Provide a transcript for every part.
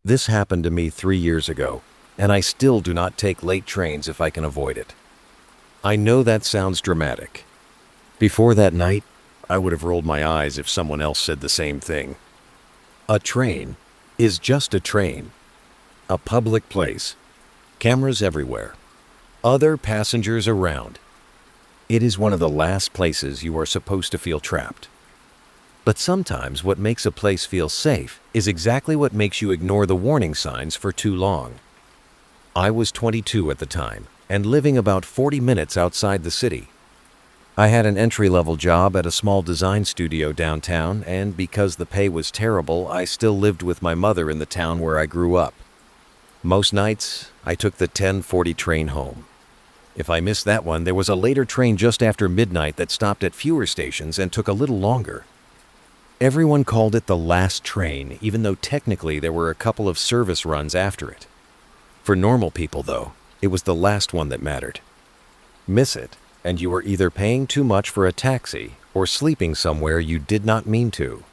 This happened to me 3 years ago, and I still do not take late trains if I can avoid it. I know that sounds dramatic. Before that night, I would have rolled my eyes if someone else said the same thing. A train is just a train. A public place. Cameras everywhere. Other passengers around. It is one of the last places you are supposed to feel trapped. But sometimes what makes a place feel safe is exactly what makes you ignore the warning signs for too long. I was 22 at the time and living about 40 minutes outside the city. I had an entry-level job at a small design studio downtown, and because the pay was terrible, I still lived with my mother in the town where I grew up. Most nights, I took the 10:40 train home. If I missed that one, there was a later train just after midnight that stopped at fewer stations and took a little longer. Everyone called it the last train, even though technically there were a couple of service runs after it. For normal people, though, it was the last one that mattered. Miss it, and you were either paying too much for a taxi or sleeping somewhere you did not mean to.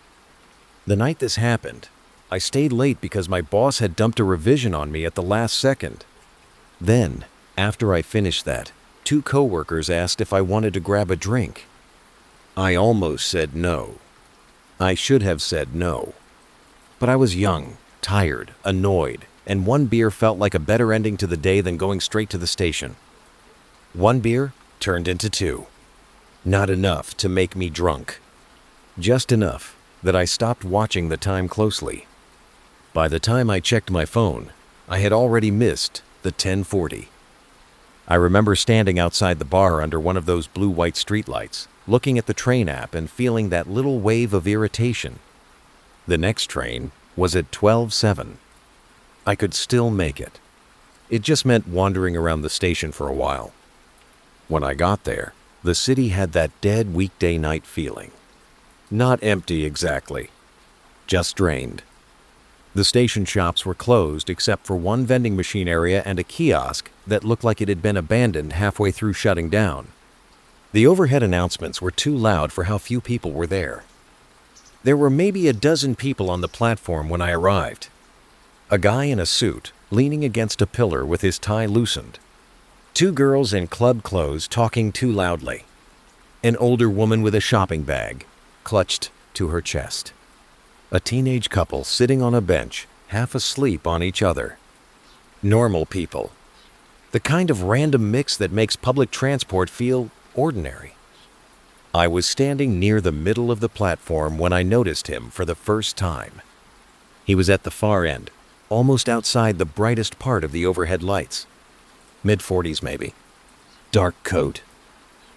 The night this happened, I stayed late because my boss had dumped a revision on me at the last second. Then, after I finished that, 2 coworkers asked if I wanted to grab a drink. I almost said no. I should have said no. But I was young, tired, annoyed, and 1 beer felt like a better ending to the day than going straight to the station. 1 beer turned into 2. Not enough to make me drunk. Just enough that I stopped watching the time closely. By the time I checked my phone, I had already missed the 10:40. I remember standing outside the bar under one of those blue-white streetlights, looking at the train app and feeling that little wave of irritation. The next train was at 12:07. I could still make it. It just meant wandering around the station for a while. When I got there, the city had that dead weekday night feeling. Not empty exactly, just drained. The station shops were closed except for one vending machine area and a kiosk that looked like it had been abandoned halfway through shutting down. The overhead announcements were too loud for how few people were there. There were maybe a dozen people on the platform when I arrived. A guy in a suit, leaning against a pillar with his tie loosened. 2 girls in club clothes talking too loudly. An older woman with a shopping bag, clutched to her chest. A teenage couple sitting on a bench, half asleep on each other. Normal people. The kind of random mix that makes public transport feel ordinary. I was standing near the middle of the platform when I noticed him for the first time. He was at the far end, almost outside the brightest part of the overhead lights. Mid-40s maybe. Dark coat.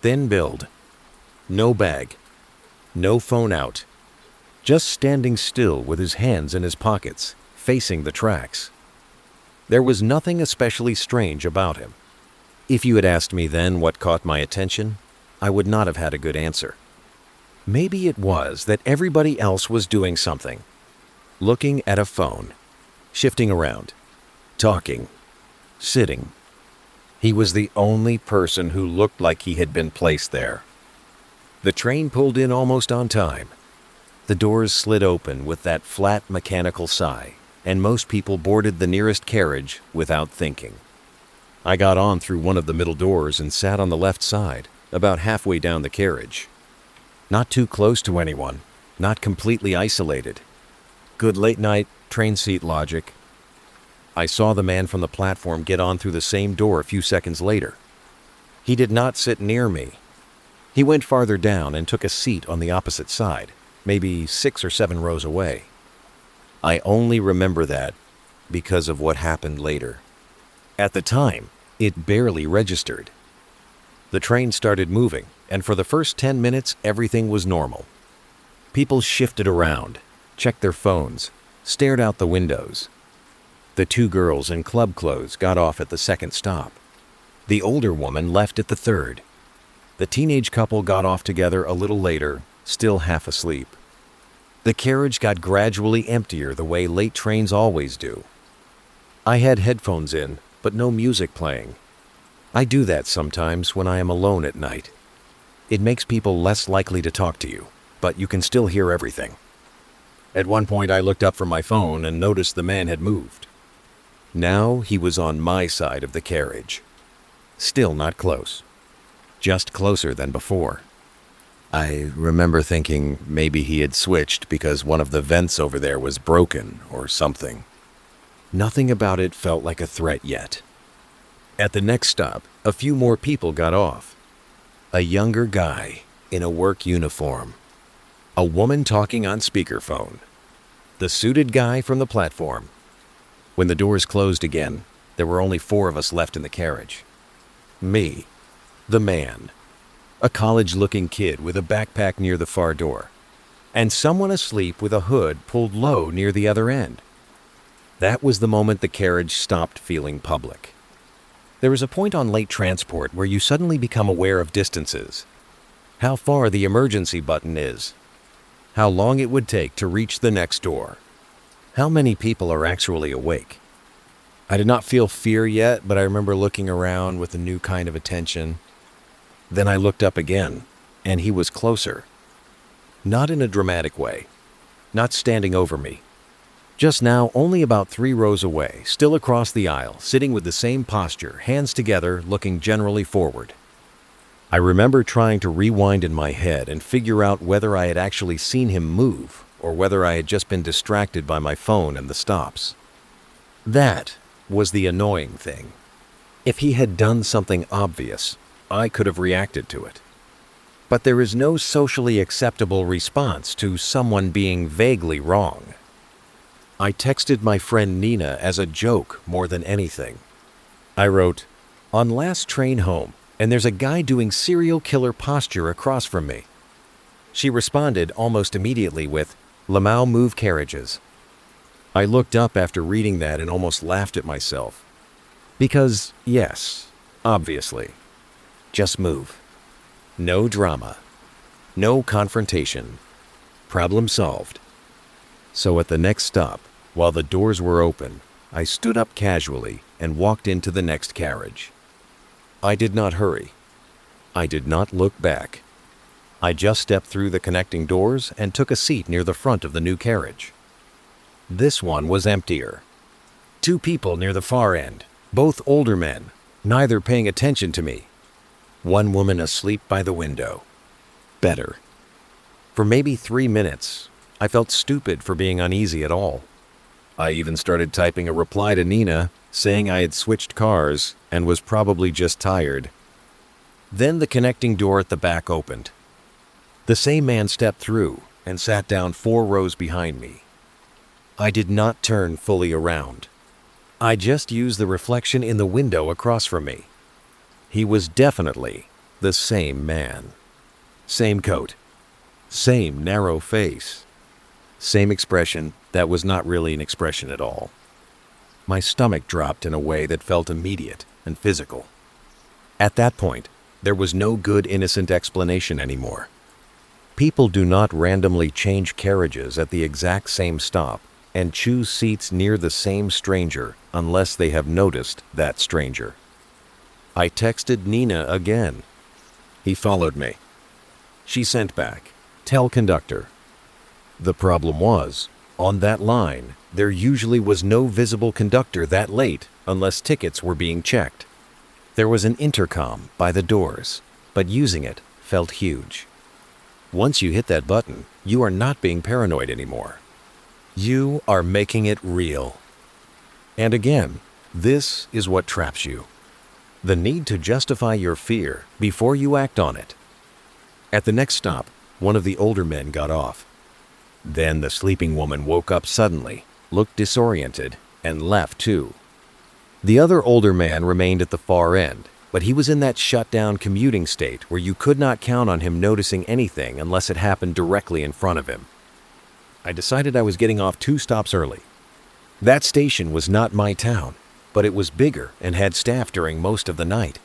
Thin build. No bag. No phone out. Just standing still with his hands in his pockets, facing the tracks. There was nothing especially strange about him. If you had asked me then what caught my attention, I would not have had a good answer. Maybe it was that everybody else was doing something. Looking at a phone. Shifting around. Talking. Sitting. He was the only person who looked like he had been placed there. The train pulled in almost on time. The doors slid open with that flat mechanical sigh, and most people boarded the nearest carriage without thinking. I got on through one of the middle doors and sat on the left side, about halfway down the carriage. Not too close to anyone, not completely isolated. Good late-night train seat logic. I saw the man from the platform get on through the same door a few seconds later. He did not sit near me. He went farther down and took a seat on the opposite side, maybe 6 or 7 rows away. I only remember that because of what happened later. At the time, it barely registered. The train started moving, and for the first 10 minutes, everything was normal. People shifted around, checked their phones, stared out the windows. The 2 girls in club clothes got off at the second stop. The older woman left at the third. The teenage couple got off together a little later, still half asleep. The carriage got gradually emptier the way late trains always do. I had headphones in, but no music playing. I do that sometimes when I am alone at night. It makes people less likely to talk to you, but you can still hear everything. At one point, I looked up from my phone and noticed the man had moved. Now he was on my side of the carriage. Still not close. Just closer than before. I remember thinking maybe he had switched because one of the vents over there was broken or something. Nothing about it felt like a threat yet. At the next stop, a few more people got off. A younger guy in a work uniform. A woman talking on speakerphone. The suited guy from the platform. When the doors closed again, there were only 4 of us left in the carriage. Me, the man, a college-looking kid with a backpack near the far door, and someone asleep with a hood pulled low near the other end. That was the moment the carriage stopped feeling public. There is a point on late transport where you suddenly become aware of distances. How far the emergency button is. How long it would take to reach the next door. How many people are actually awake. I did not feel fear yet, but I remember looking around with a new kind of attention. Then I looked up again, and he was closer. Not in a dramatic way. Not standing over me. Just now, only about 3 rows away, still across the aisle, sitting with the same posture, hands together, looking generally forward. I remember trying to rewind in my head and figure out whether I had actually seen him move or whether I had just been distracted by my phone and the stops. That was the annoying thing. If he had done something obvious, I could have reacted to it. But there is no socially acceptable response to someone being vaguely wrong. I texted my friend Nina as a joke more than anything. I wrote, "On last train home, and there's a guy doing serial killer posture across from me." She responded almost immediately with, "Lamau move carriages." I looked up after reading that and almost laughed at myself. Because, yes, obviously. Just move. No drama. No confrontation. Problem solved. So at the next stop, while the doors were open, I stood up casually and walked into the next carriage. I did not hurry. I did not look back. I just stepped through the connecting doors and took a seat near the front of the new carriage. This one was emptier. 2 people near the far end, both older men, neither paying attention to me. One woman asleep by the window. Better. For maybe 3 minutes, I felt stupid for being uneasy at all. I even started typing a reply to Nina, saying I had switched cars and was probably just tired. Then the connecting door at the back opened. The same man stepped through and sat down 4 rows behind me. I did not turn fully around. I just used the reflection in the window across from me. He was definitely the same man. Same coat. Same narrow face. Same expression that was not really an expression at all. My stomach dropped in a way that felt immediate and physical. At that point, there was no good innocent explanation anymore. People do not randomly change carriages at the exact same stop and choose seats near the same stranger unless they have noticed that stranger. I texted Nina again. He followed me. She sent back, "Tell conductor." The problem was, on that line, there usually was no visible conductor that late unless tickets were being checked. There was an intercom by the doors, but using it felt huge. Once you hit that button, you are not being paranoid anymore. You are making it real. And again, this is what traps you. The need to justify your fear before you act on it. At the next stop, one of the older men got off. Then the sleeping woman woke up suddenly, looked disoriented, and left too. The other older man remained at the far end, but he was in that shut-down commuting state where you could not count on him noticing anything unless it happened directly in front of him. I decided I was getting off 2 stops early. That station was not my town, but it was bigger and had staff during most of the night.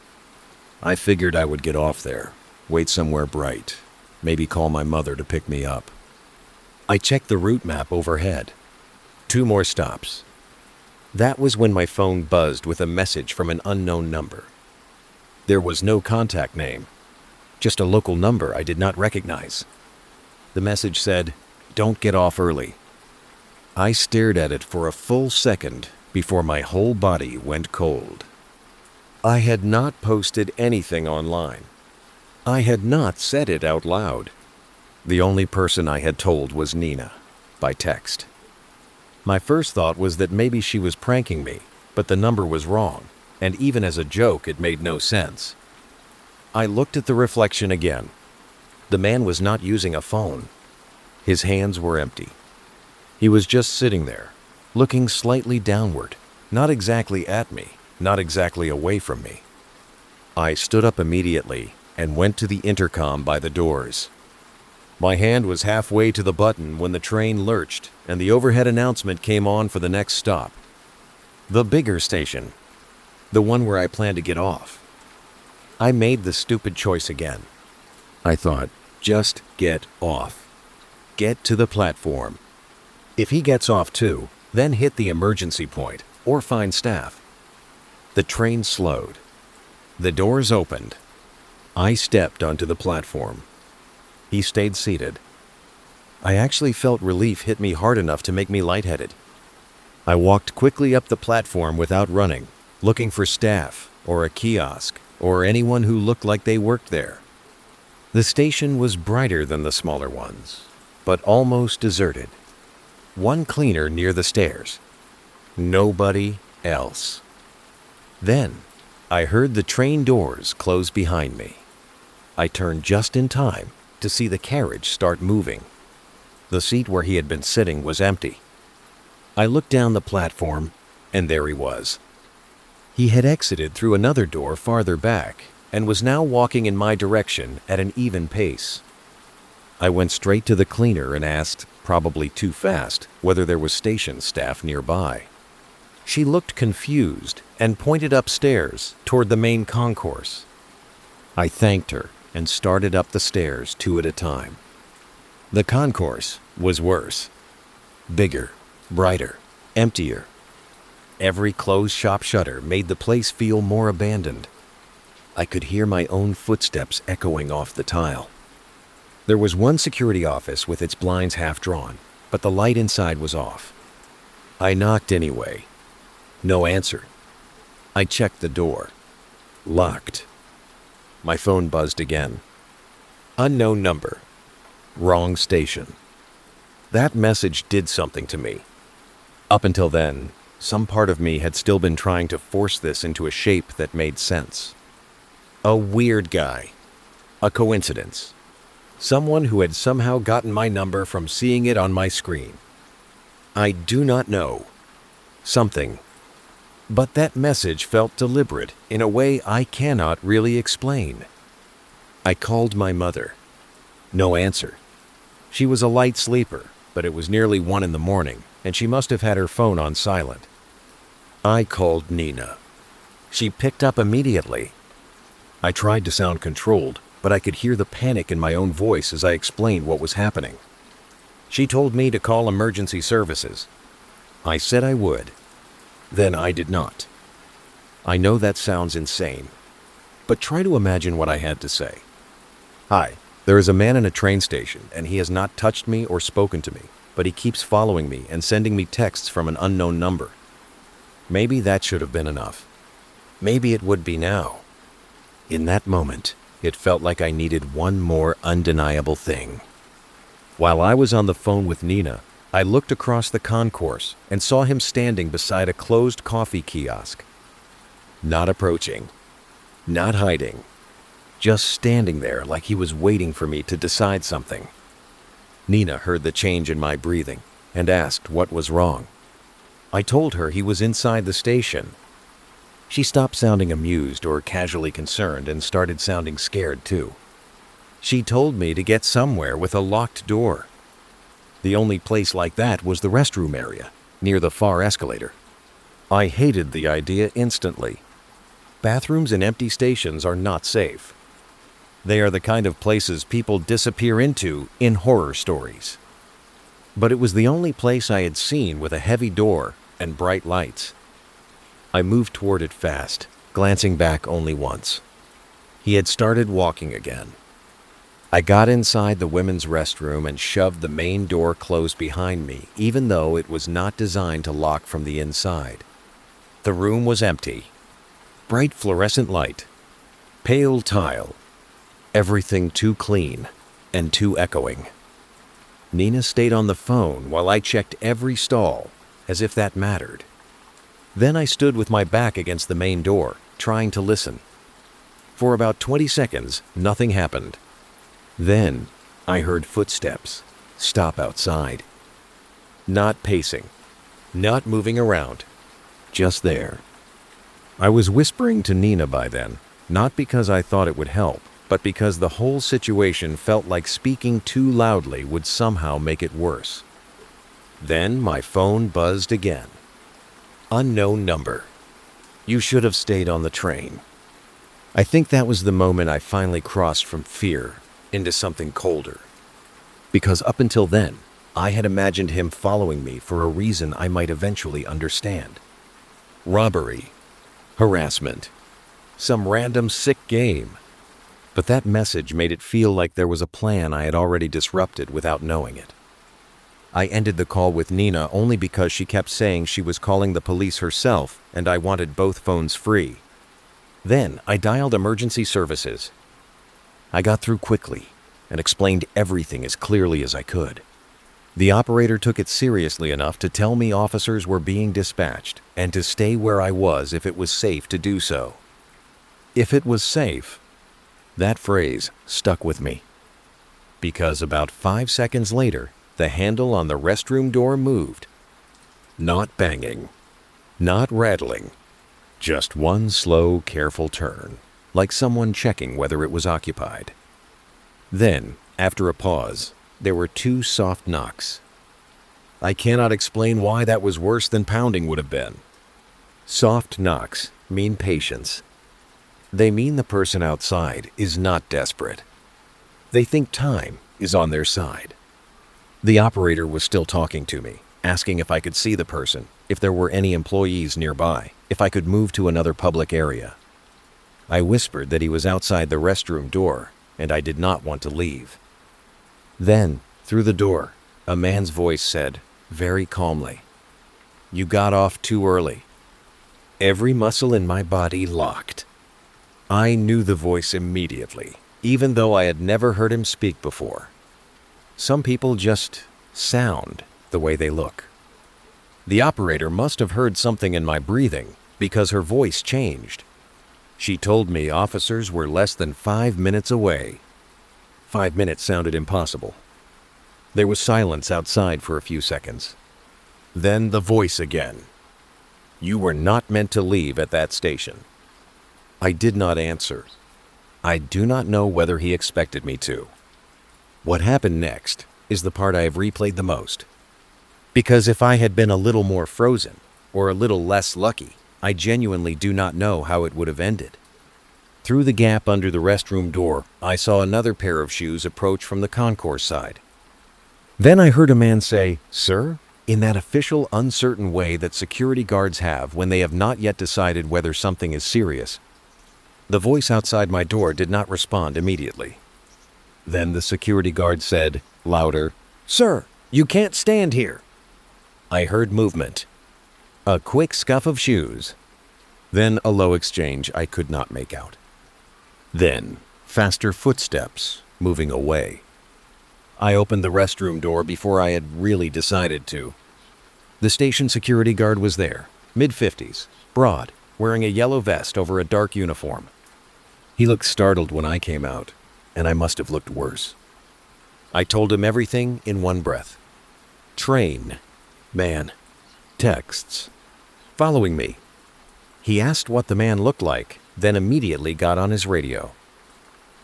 I figured I would get off there, wait somewhere bright, maybe call my mother to pick me up. I checked the route map overhead. 2 more stops. That was when my phone buzzed with a message from an unknown number. There was no contact name, just a local number I did not recognize. The message said, "Don't get off early. I stared at it for a full second before my whole body went cold. I had not posted anything online. I had not said it out loud. The only person I had told was Nina, by text. My first thought was that maybe she was pranking me, but the number was wrong, and even as a joke, it made no sense. I looked at the reflection again. The man was not using a phone. His hands were empty. He was just sitting there, looking slightly downward, not exactly at me, not exactly away from me. I stood up immediately and went to the intercom by the doors. My hand was halfway to the button when the train lurched and the overhead announcement came on for the next stop. The bigger station. The one where I planned to get off. I made the stupid choice again. I thought, just get off. Get to the platform. If he gets off too, then hit the emergency point or find staff. The train slowed. The doors opened. I stepped onto the platform. He stayed seated. I actually felt relief hit me hard enough to make me lightheaded. I walked quickly up the platform without running, looking for staff or a kiosk or anyone who looked like they worked there. The station was brighter than the smaller ones, but almost deserted. One cleaner near the stairs. Nobody else. Then, I heard the train doors close behind me. I turned just in time to see the carriage start moving. The seat where he had been sitting was empty. I looked down the platform, and there he was. He had exited through another door farther back and was now walking in my direction at an even pace. I went straight to the cleaner and asked, probably too fast, whether there was station staff nearby. She looked confused and pointed upstairs toward the main concourse. I thanked her and started up the stairs 2 at a time. The concourse was worse. Bigger, brighter, emptier. Every closed shop shutter made the place feel more abandoned. I could hear my own footsteps echoing off the tile. There was one security office with its blinds half drawn, but the light inside was off. I knocked anyway. No answer. I checked the door. Locked. My phone buzzed again. Unknown number. Wrong station. That message did something to me. Up until then, some part of me had still been trying to force this into a shape that made sense. A weird guy. A coincidence. Someone who had somehow gotten my number from seeing it on my screen. I do not know. Something. But that message felt deliberate in a way I cannot really explain. I called my mother. No answer. She was a light sleeper, but it was nearly 1 in the morning, and she must have had her phone on silent. I called Nina. She picked up immediately. I tried to sound controlled, but I could hear the panic in my own voice as I explained what was happening. She told me to call emergency services. I said I would. Then I did not. I know that sounds insane, but try to imagine what I had to say. Hi, there is a man in a train station, and he has not touched me or spoken to me, but he keeps following me and sending me texts from an unknown number. Maybe that should have been enough. Maybe it would be now. In that moment, it felt like I needed one more undeniable thing. While I was on the phone with Nina, I looked across the concourse and saw him standing beside a closed coffee kiosk. Not approaching, not hiding, just standing there like he was waiting for me to decide something. Nina heard the change in my breathing and asked what was wrong. I told her he was inside the station. She stopped sounding amused or casually concerned and started sounding scared too. She told me to get somewhere with a locked door. The only place like that was the restroom area, near the far escalator. I hated the idea instantly. Bathrooms in empty stations are not safe. They are the kind of places people disappear into in horror stories. But it was the only place I had seen with a heavy door and bright lights. I moved toward it fast, glancing back only once. He had started walking again. I got inside the women's restroom and shoved the main door closed behind me, even though it was not designed to lock from the inside. The room was empty. Bright fluorescent light, pale tile, everything too clean and too echoing. Nina stayed on the phone while I checked every stall, as if that mattered. Then I stood with my back against the main door, trying to listen. For about 20 seconds, nothing happened. Then I heard footsteps stop outside. Not pacing, not moving around, just there. I was whispering to Nina by then, not because I thought it would help, but because the whole situation felt like speaking too loudly would somehow make it worse. Then my phone buzzed again. Unknown number. You should have stayed on the train. I think that was the moment I finally crossed from fear into something colder. Because up until then, I had imagined him following me for a reason I might eventually understand. Robbery, harassment, some random sick game. But that message made it feel like there was a plan I had already disrupted without knowing it. I ended the call with Nina only because she kept saying she was calling the police herself and I wanted both phones free. Then I dialed emergency services. I got through quickly and explained everything as clearly as I could. The operator took it seriously enough to tell me officers were being dispatched and to stay where I was if it was safe to do so. If it was safe, that phrase stuck with me. Because about 5 seconds later, the handle on the restroom door moved. Not banging, not rattling, just one slow, careful turn, like someone checking whether it was occupied. Then, after a pause, there were 2 soft knocks. I cannot explain why that was worse than pounding would have been. Soft knocks mean patience. They mean the person outside is not desperate. They think time is on their side. The operator was still talking to me, asking if I could see the person, if there were any employees nearby, if I could move to another public area. I whispered that he was outside the restroom door, and I did not want to leave. Then, through the door, a man's voice said, very calmly, "You got off too early." Every muscle in my body locked. I knew the voice immediately, even though I had never heard him speak before. Some people just sound the way they look. The operator must have heard something in my breathing because her voice changed. She told me officers were less than 5 minutes away. 5 minutes sounded impossible. There was silence outside for a few seconds. Then the voice again. "You were not meant to leave at that station." I did not answer. I do not know whether he expected me to. What happened next is the part I have replayed the most. Because if I had been a little more frozen, or a little less lucky, I genuinely do not know how it would have ended. Through the gap under the restroom door, I saw another pair of shoes approach from the concourse side. Then I heard a man say, "Sir," in that official, uncertain way that security guards have when they have not yet decided whether something is serious. The voice outside my door did not respond immediately. Then the security guard said, louder, "Sir, you can't stand here." I heard movement. A quick scuff of shoes. Then a low exchange I could not make out. Then faster footsteps moving away. I opened the restroom door before I had really decided to. The station security guard was there, mid-50s, broad, wearing a yellow vest over a dark uniform. He looked startled when I came out, and I must have looked worse. I told him everything in one breath. Train, man, texts, following me. He asked what the man looked like, then immediately got on his radio.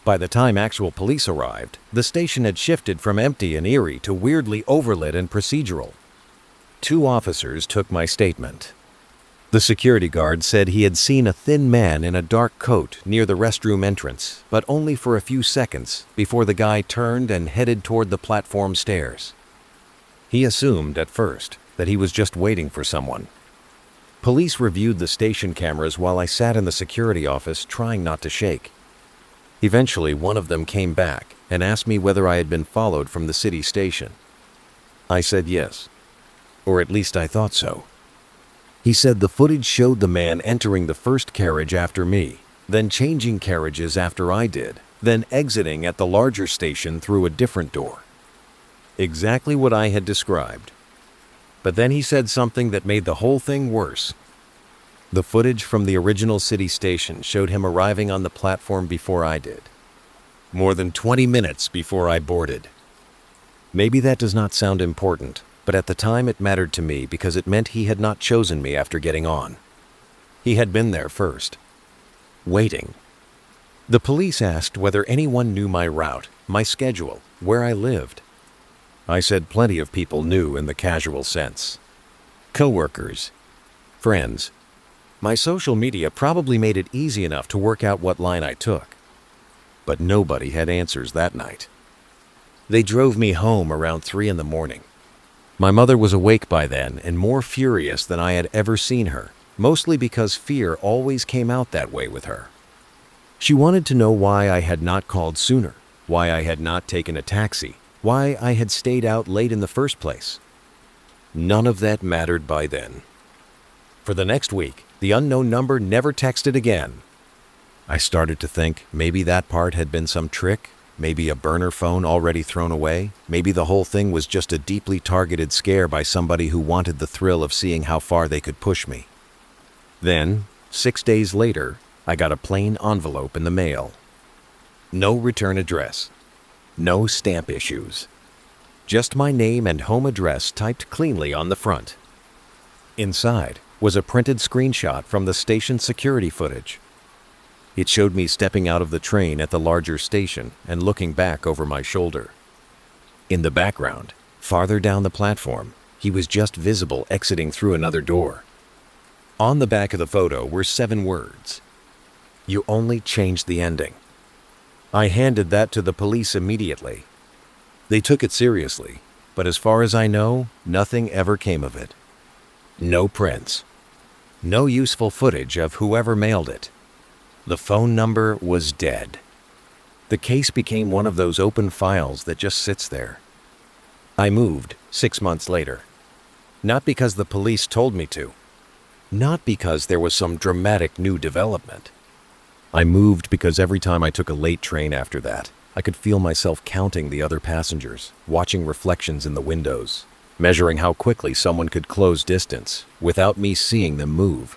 By the time actual police arrived, the station had shifted from empty and eerie to weirdly overlit and procedural. 2 officers took my statement. The security guard said he had seen a thin man in a dark coat near the restroom entrance, but only for a few seconds before the guy turned and headed toward the platform stairs. He assumed at first that he was just waiting for someone. Police reviewed the station cameras while I sat in the security office trying not to shake. Eventually, one of them came back and asked me whether I had been followed from the city station. I said yes, or at least I thought so. He said the footage showed the man entering the first carriage after me, then changing carriages after I did, then exiting at the larger station through a different door. Exactly what I had described. But then he said something that made the whole thing worse. The footage from the original city station showed him arriving on the platform before I did, more than 20 minutes before I boarded. Maybe that does not sound important, but at the time it mattered to me because it meant he had not chosen me after getting on. He had been there first, waiting. The police asked whether anyone knew my route, my schedule, where I lived. I said plenty of people knew in the casual sense. Coworkers, friends. My social media probably made it easy enough to work out what line I took. But nobody had answers that night. They drove me home around 3 in the morning. My mother was awake by then and more furious than I had ever seen her, mostly because fear always came out that way with her. She wanted to know why I had not called sooner, why I had not taken a taxi, why I had stayed out late in the first place. None of that mattered by then. For the next week, the unknown number never texted again. I started to think maybe that part had been some trick, maybe a burner phone already thrown away, maybe the whole thing was just a deeply targeted scare by somebody who wanted the thrill of seeing how far they could push me. Then, 6 days later, I got a plain envelope in the mail. No return address. No stamp issues. Just my name and home address typed cleanly on the front. Inside was a printed screenshot from the station security footage. It showed me stepping out of the train at the larger station and looking back over my shoulder. In the background, farther down the platform, he was just visible exiting through another door. On the back of the photo were 7 words. You only changed the ending. I handed that to the police immediately. They took it seriously, but as far as I know, nothing ever came of it. No prints. No useful footage of whoever mailed it. The phone number was dead. The case became one of those open files that just sits there. I moved 6 months later. Not because the police told me to. Not because there was some dramatic new development. I moved because every time I took a late train after that, I could feel myself counting the other passengers, watching reflections in the windows, measuring how quickly someone could close distance without me seeing them move.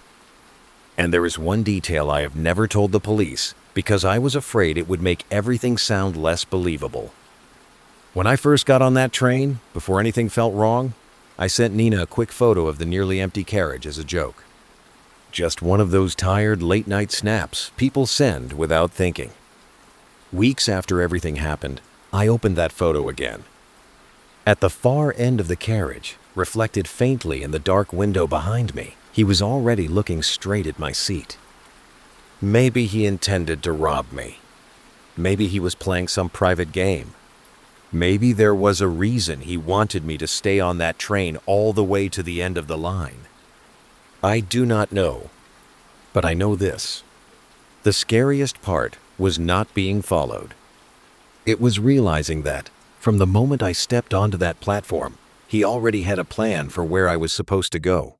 And there is one detail I have never told the police because I was afraid it would make everything sound less believable. When I first got on that train, before anything felt wrong, I sent Nina a quick photo of the nearly empty carriage as a joke. Just one of those tired late-night snaps people send without thinking. Weeks after everything happened, I opened that photo again. At the far end of the carriage, reflected faintly in the dark window behind me, he was already looking straight at my seat. Maybe he intended to rob me. Maybe he was playing some private game. Maybe there was a reason he wanted me to stay on that train all the way to the end of the line. I do not know, but I know this. The scariest part was not being followed. It was realizing that, from the moment I stepped onto that platform, he already had a plan for where I was supposed to go.